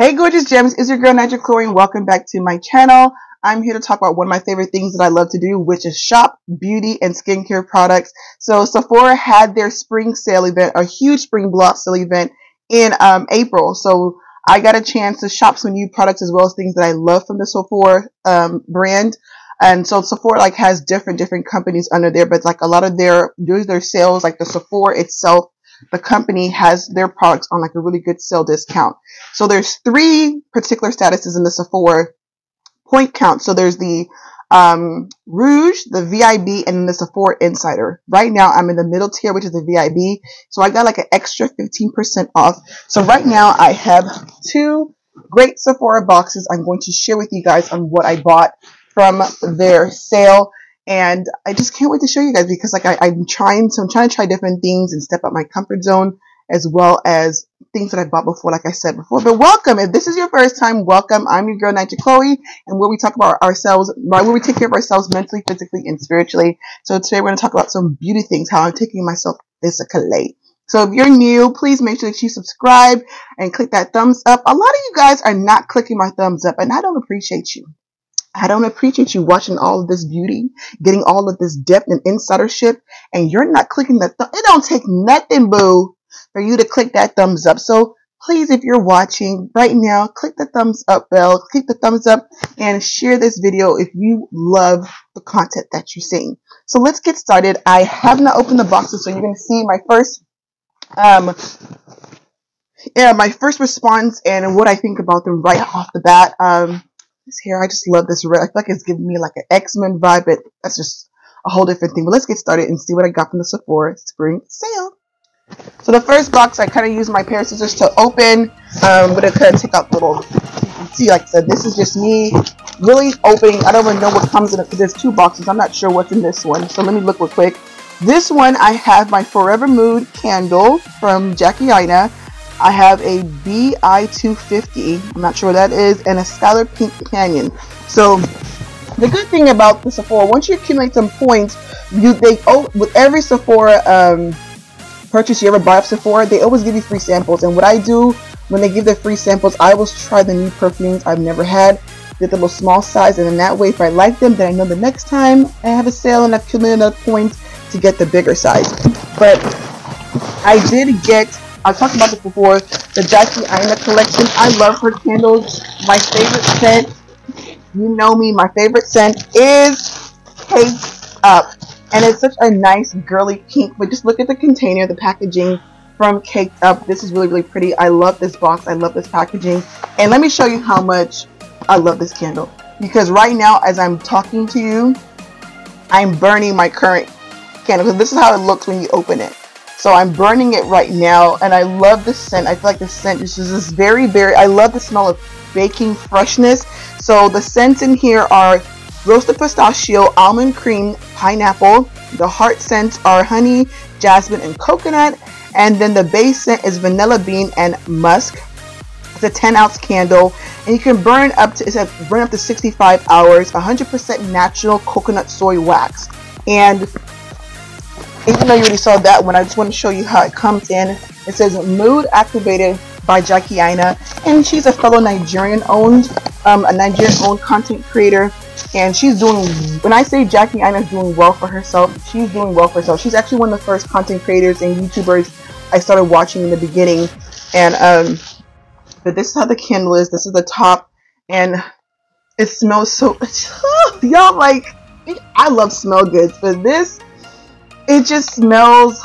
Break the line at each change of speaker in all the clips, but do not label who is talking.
Hey gorgeous gems, it's your girl Niger Chloe and welcome back to my channel. I'm here to talk about one of my favorite things that I love to do, which is shop beauty and skincare products. So Sephora had their spring sale event, a huge spring block sale event in April. So I got a chance to shop some new products as well as things that I love from the Sephora brand. And so Sephora has different companies under there, but a lot of their sales, like the Sephora itself, the company has their products on a really good sale discount. So there's three particular statuses in the Sephora point count. So there's the Rouge, the VIB, and the Sephora Insider. Right now I'm in the middle tier, which is the VIB. So I got an extra 15% off. So right now I have two great Sephora boxes I'm going to share with you guys on what I bought from their sale. And I just can't wait to show you guys because I'm trying to try different things and step up my comfort zone, as well as things that I bought before, like I said before. But welcome. If this is your first time, welcome. I'm your girl, Niger Chloe, and where we talk about ourselves, where we take care of ourselves mentally, physically, and spiritually. So today we're going to talk about some beauty things, how I'm taking myself physically. So if you're new, please make sure that you subscribe and click that thumbs up. A lot of you guys are not clicking my thumbs up, and I don't appreciate you. I don't appreciate you watching all of this beauty, getting all of this depth and insidership, and you're not clicking the thumb. It don't take nothing, boo, for you to click that thumbs up. So please, if you're watching right now, click the thumbs up bell, click the thumbs up, and share this video if you love the content that you're seeing. So let's get started. I have not opened the boxes, so you're going to see my first response and what I think about them right off the bat. This hair, I just love this red. I feel like it's giving me an X-Men vibe, but that's just a whole different thing. But let's get started and see what I got from the Sephora spring sale. So the first box, I kind of used my pair of scissors to open. I'm going to kind of take out little, you can see, like I said, this is just me really opening. I don't even know what comes in it because there's two boxes. I'm not sure what's in this one. So let me look real quick. This one, I have my Forvrmood candle from Jackie Aina. I have a BI250, I'm not sure what that is, and a Skylar Pink Canyon. So the good thing about the Sephora, once you accumulate some points, with every Sephora purchase you ever buy of Sephora, they always give you free samples. And what I do when they give the free samples, I always try the new perfumes I've never had, get the little small size, and in that way, if I like them, then I know the next time I have a sale and I've accumulated enough points to get the bigger size. But I did get, I talked about this before, the Jackie Aina collection. I love her candles. My favorite scent, you know me, my favorite scent is Caked Up. And it's such a nice girly pink, but just look at the container, the packaging from Caked Up. This is really, really pretty. I love this box. I love this packaging. And let me show you how much I love this candle. Because right now, as I'm talking to you, I'm burning my current candle. Because this is how it looks when you open it. So I'm burning it right now, and I love the scent. I feel like the scent is just this very, very, I love the smell of baking freshness. So the scents in here are roasted pistachio, almond cream, pineapple. The heart scents are honey, jasmine, and coconut. And then the base scent is vanilla bean and musk. It's a 10-ounce candle, and you can burn up to, it says burn up to 65 hours, 100% natural coconut soy wax. And even though you already saw that one, I just want to show you how it comes in. It says Mood Activated by Jackie Aina, and she's a fellow Nigerian-owned content creator. And she's doing, when I say Jackie Aina is doing well for herself, she's doing well for herself. She's actually one of the first content creators and YouTubers I started watching in the beginning. And but this is how the candle is. This is the top, and it smells so y'all, I love smell goods, but this, it just smells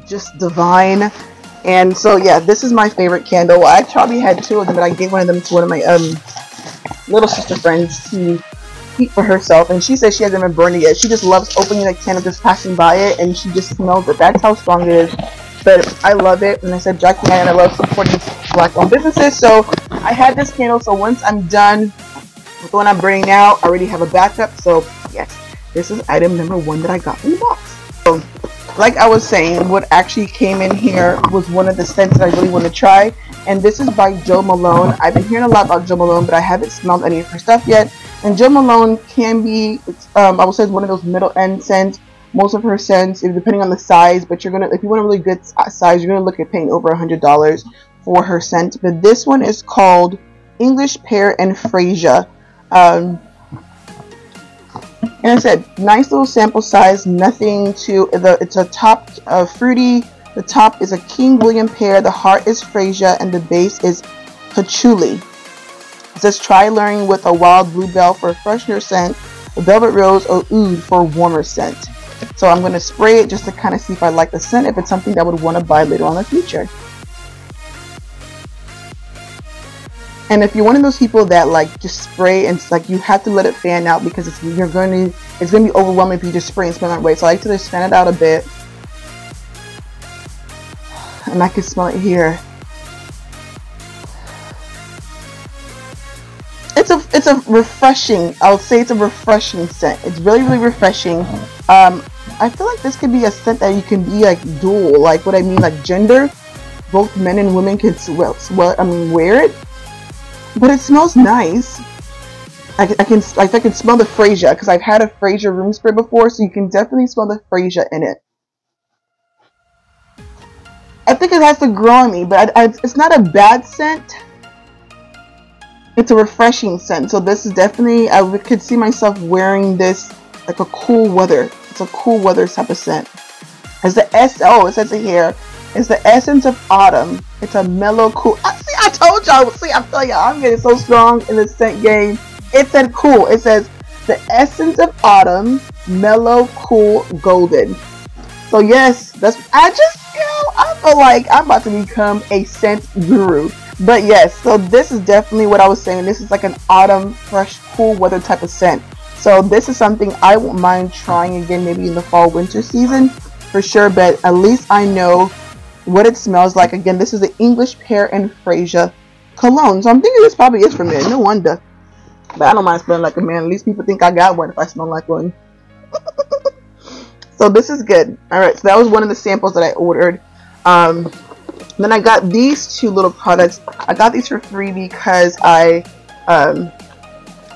just divine. And so yeah, this is my favorite candle. I probably had two of them, but I gave one of them to one of my little sister friends to keep for herself, and she says she hasn't been burning it. She just loves opening the candle, just passing by it, and she just smells it. That's how strong it is. But I love it. And I said Jackie Aina, and I love supporting black-owned businesses. So I had this candle, so once I'm done with the one I'm burning now, I already have a backup. So yes, this is item number one that I got in the box. So, like I was saying, what actually came in here was one of the scents that I really want to try, and this is by Jo Malone. I've been hearing a lot about Jo Malone, but I haven't smelled any of her stuff yet. And Jo Malone can be, I would say, it's one of those middle-end scents. Most of her scents, depending on the size, but you're gonna, if you want a really good size, you're gonna look at paying over $100 for her scent. But this one is called English Pear and Freesia. And I said, nice little sample size, nothing to, it's a top fruity, the top is a King William pear, the heart is freesia, and the base is patchouli. It says, try layering with a wild bluebell for a freshener scent, a velvet rose or oud for a warmer scent. So I'm going to spray it just to kind of see if I like the scent, if it's something that I would want to buy later on in the future. And if you're one of those people that like just spray and it's like you have to let it fan out because it's going to be overwhelming if you just spray and smell that way. So I like to just fan it out a bit. And I can smell it here. It's a refreshing, I would say it's a refreshing scent. It's really, really refreshing. I feel like this could be a scent that you can be like dual, like what I mean, like gender. Both men and women can wear it. But it smells nice. I can smell the freesia because I've had a freesia room spray before, so you can definitely smell the freesia in it. I think it has to grow on me, but it's not a bad scent. It's a refreshing scent, so this is definitely, I could see myself wearing this like a cool weather. It's a cool weather type of scent. It's the it says it here. It's the essence of autumn. It's a mellow, cool. I told y'all. See, I'm telling y'all, I'm getting so strong in the scent game. It said cool. It says the essence of autumn, mellow, cool, golden. So yes, I feel like I'm about to become a scent guru. But yes, so this is definitely what I was saying. This is like an autumn, fresh, cool weather type of scent. So this is something I won't mind trying again, maybe in the fall, winter season for sure. But at least I know what it smells like. Again, this is the English Pear and Freesia cologne. So I'm thinking this probably is for men. No wonder. But I don't mind smelling like a man. At least people think I got one if I smell like one. So this is good. Alright, so that was one of the samples that I ordered. Then I got these two little products. I got these for free because I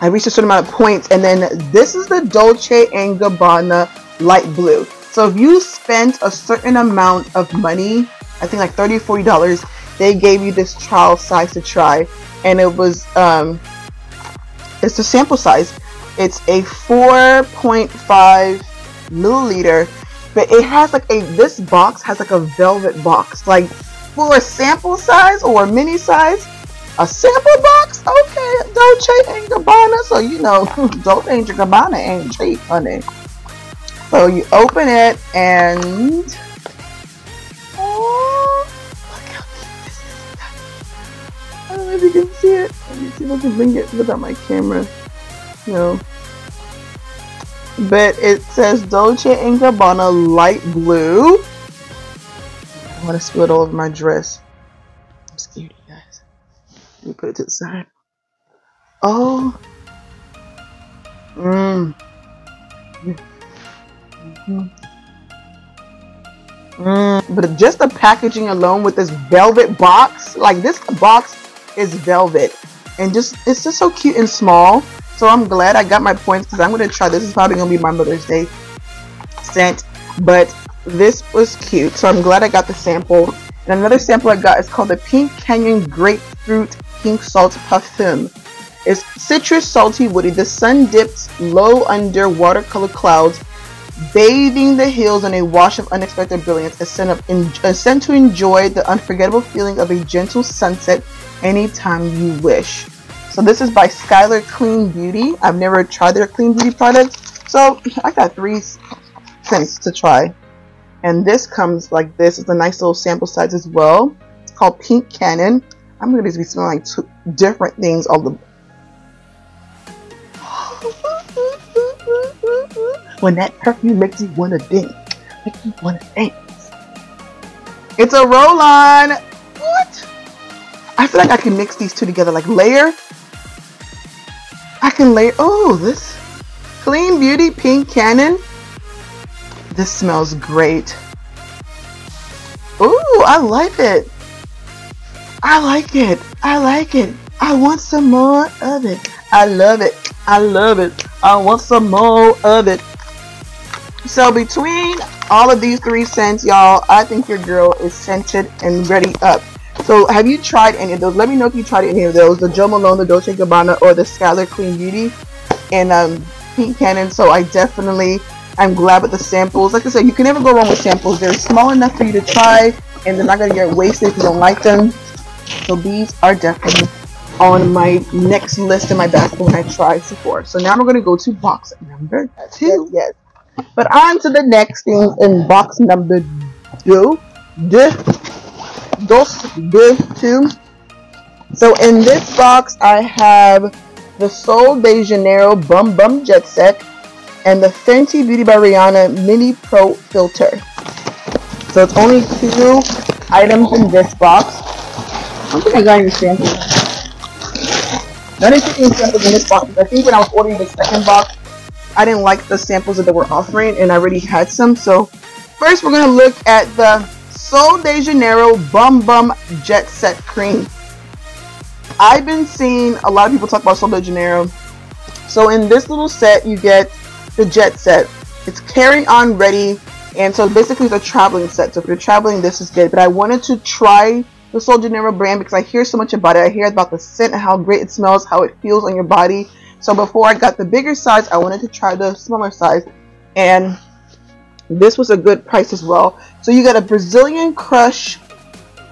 reached a certain amount of points. And then this is the Dolce Gabana light blue. So if you spent a certain amount of money, I think like $30 or $40, they gave you this trial size to try. And it was it's the sample size. It's a 4.5 milliliter, but it has like this box has like a velvet box, like for a sample size or a mini size, a sample box. Okay, Dolce Gabana, so you know Dolce Gabana ain't cheap, honey. So you open it and oh, look how cute this is. I don't know if you can see it. Let me see if I can bring it without my camera. No. But it says Dolce & Gabbana light blue. I want to spill it all over my dress. I'm scared, you guys. Let me put it to the side. Oh. But just the packaging alone with this velvet box, like this box is velvet, and it's just so cute and small. So I'm glad I got my points because I'm going to try this. This is probably going to be my Mother's Day scent. But this was cute. So I'm glad I got the sample. And another sample I got is called the Pink Canyon Grapefruit Pink Salt Parfum. It's citrus, salty, woody. The sun dips low under watercolor clouds, bathing the hills in a wash of unexpected brilliance. A scent to enjoy the unforgettable feeling of a gentle sunset anytime you wish. So this is by Skylar Clean Beauty. I've never tried their Clean Beauty products, so I got 3 scents to try. And this comes like this. It's a nice little sample size as well. It's called Pink Canyon. I'm going to be smelling like 2 different things. When that perfume makes you want to dance. Makes you want to dance. It's a roll-on. What? I feel like I can mix these two together, like layer. I can layer. Oh, this Clean Beauty Pink Canyon. This smells great. Ooh, I like it. I like it. I like it. I want some more of it. I love it. I love it. I want some more of it. So between all of these 3 scents, y'all, I think your girl is scented and ready up. So have you tried any of those? Let me know if you tried any of those. The Jo Malone, the Dolce Gabana, or the Skylar Clean Beauty and Pink Cannon. So I definitely, I'm glad with the samples. Like I said, you can never go wrong with samples. They're small enough for you to try, and they're not going to get wasted if you don't like them. So these are definitely on my next list in my basket when I try Sephora. So now we're going to go to box number 2. Yes. But on to the next thing in box number 2. Two. So in this box I have the Sol de Janeiro Bum Bum Jet Set and the Fenty Beauty by Rihanna Mini Pro Filter. So it's only 2 items in this box. I don't think I got any samples. Not any samples in this box. I think when I was ordering the second box, I didn't like the samples that they were offering, and I already had some. So first we're going to look at the Sol de Janeiro Bum Bum Jet Set Cream. I've been seeing a lot of people talk about Sol de Janeiro. So in this little set, you get the Jet Set. It's carry on ready, and so basically it's a traveling set. So if you're traveling, this is good. But I wanted to try the Sol de Janeiro brand because I hear so much about it. I hear about the scent and how great it smells, how it feels on your body. So before I got the bigger size, I wanted to try the smaller size, and this was a good price as well. So you got a Brazilian Crush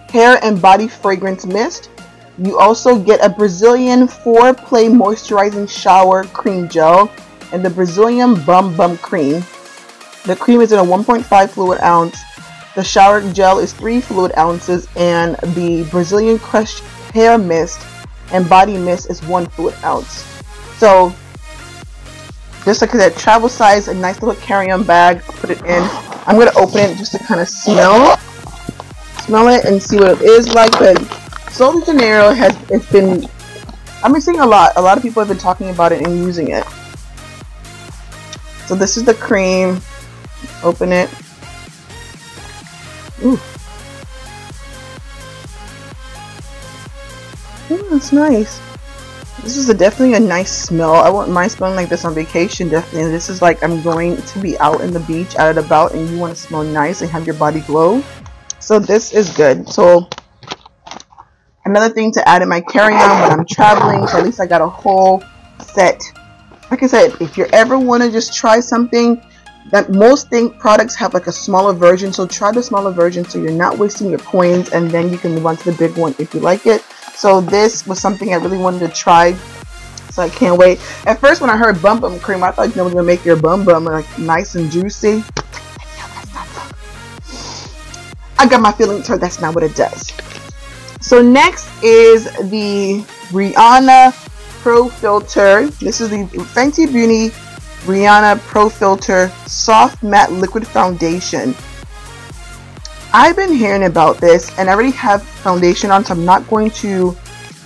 hair and body fragrance mist. You also get a Brazilian Foreplay moisturizing shower cream gel and the Brazilian Bum Bum cream. The cream is in a 1.5 fluid ounce. The shower gel is 3 fluid ounces, and the Brazilian Crush hair mist and body mist is 1 fluid ounce. So just like that, travel size, a nice little carry-on bag. Put it in. I'm gonna open it just to kind of smell it and see what it is like. But Sol de Janeiro I've been seeing a lot of people have been talking about it and using it. So this is the cream. Open it. Ooh. Ooh, that's nice. This is definitely a nice smell. I wouldn't mind smelling like this on vacation, definitely. This is like I'm going to be out in the beach, out and about, and you want to smell nice and have your body glow. So this is good. So another thing to add in my carry-on when I'm traveling, so at least I got a whole set. Like I said, if you ever want to just try something, that most products have like a smaller version, so try the smaller version so you're not wasting your coins, and then you can move on to the big one if you like it. So this was something I really wanted to try, so I can't wait. At first when I heard Bum Bum cream, I thought it was gonna make your bum bum like nice and juicy. I got my feelings hurt. That's not what it does. So next is the Rihanna Pro Filter. This is the Fenty Beauty Rihanna Pro Filter Soft Matte Liquid Foundation. I've been hearing about this, and I already have foundation on, so I'm not going to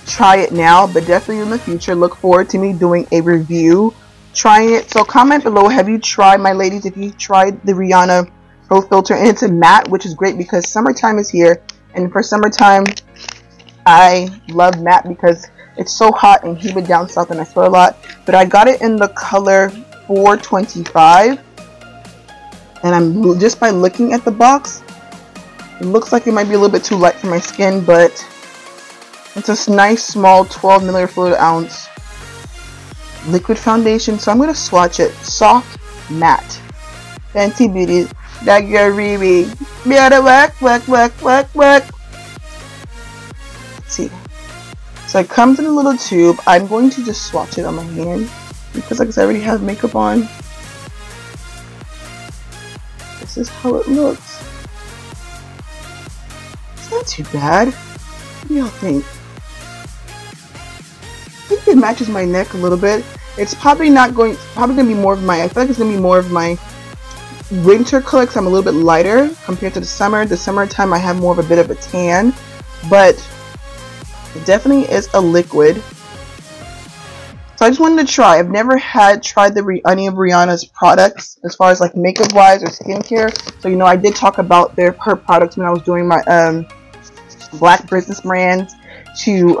try it now, but definitely in the future look forward to me doing a review trying it. So comment below, have you tried, my ladies, if you tried the Rihanna Pro Filter. And it's a matte, which is great because summertime is here, and for summertime I love matte because it's so hot and humid down south and I sweat a lot. But I got it in the color 425, and I'm just by looking at the box, it looks like it might be a little bit too light for my skin, but it's a nice small 12 milliliter fluid ounce liquid foundation. So I'm going to swatch it. Soft matte Fenty Beauty, that girl Riri, better work. Let's see. So it comes in a little tube. I'm going to just swatch it on my hand because, like I said, I already have makeup on. This is how it looks. It's not too bad. What do y'all think? I think it matches my neck a little bit. It's probably gonna be more of my, I feel like it's gonna be more of my winter color because I'm a little bit lighter compared to the summer. The summertime I have more of a bit of a tan, but it definitely is a liquid. So I just wanted to try. I've never tried any of Rihanna's products as far as like makeup wise or skincare. So I did talk about her products when I was doing my Black Business Brands to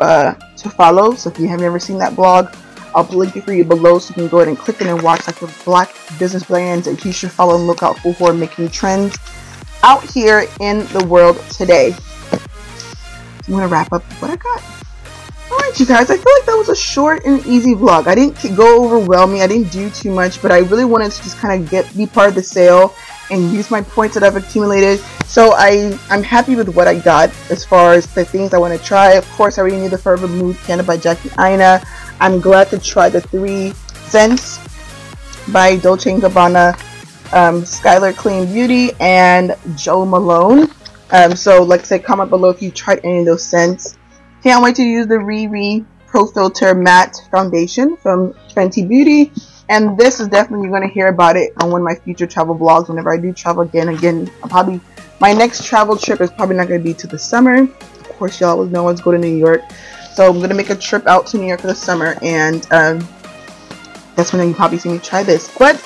follow. So if you have never seen that blog, I'll link it for you below so you can go ahead and click it and watch like the Black Business Brands that you should follow and look out for who are making trends out here in the world today. I'm gonna wrap up what I got. Alright you guys, I feel like that was a short and easy vlog. I didn't go overwhelming, I didn't do too much, but I really wanted to just kind of be part of the sale and use my points that I've accumulated. So I'm happy with what I got as far as the things I want to try. Of course, I already knew the Forvrmood candle by Jackie Aina. I'm glad to try the 3 scents by Dolce Gabana, Skylar Clean Beauty, and Jo Malone. So like I said, comment below if you tried any of those scents. Can't wait to use the Riri Pro Filter Matte Foundation from Fenty Beauty. And this is definitely, you're going to hear about it on one of my future travel vlogs whenever I do travel again. My next travel trip is probably not going to be to the summer. Of course, y'all always know I want to go to New York. So I'm going to make a trip out to New York for the summer. And that's when you probably see me try this. But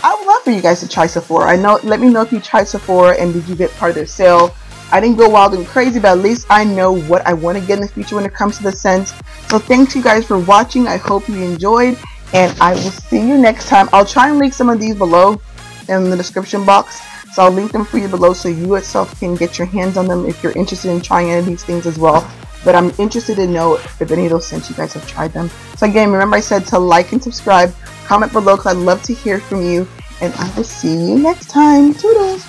I would love for you guys to try Sephora. Let me know if you tried Sephora and did you get part of their sale. I didn't go wild and crazy, but at least I know what I want to get in the future when it comes to the scents. So thanks you guys for watching. I hope you enjoyed, and I will see you next time. I'll try and link some of these below in the description box. So I'll link them for you below so you yourself can get your hands on them if you're interested in trying any of these things as well. But I'm interested to know if any of those scents you guys have tried them. So again, remember I said to like and subscribe, comment below because I'd love to hear from you, and I will see you next time. Toodles!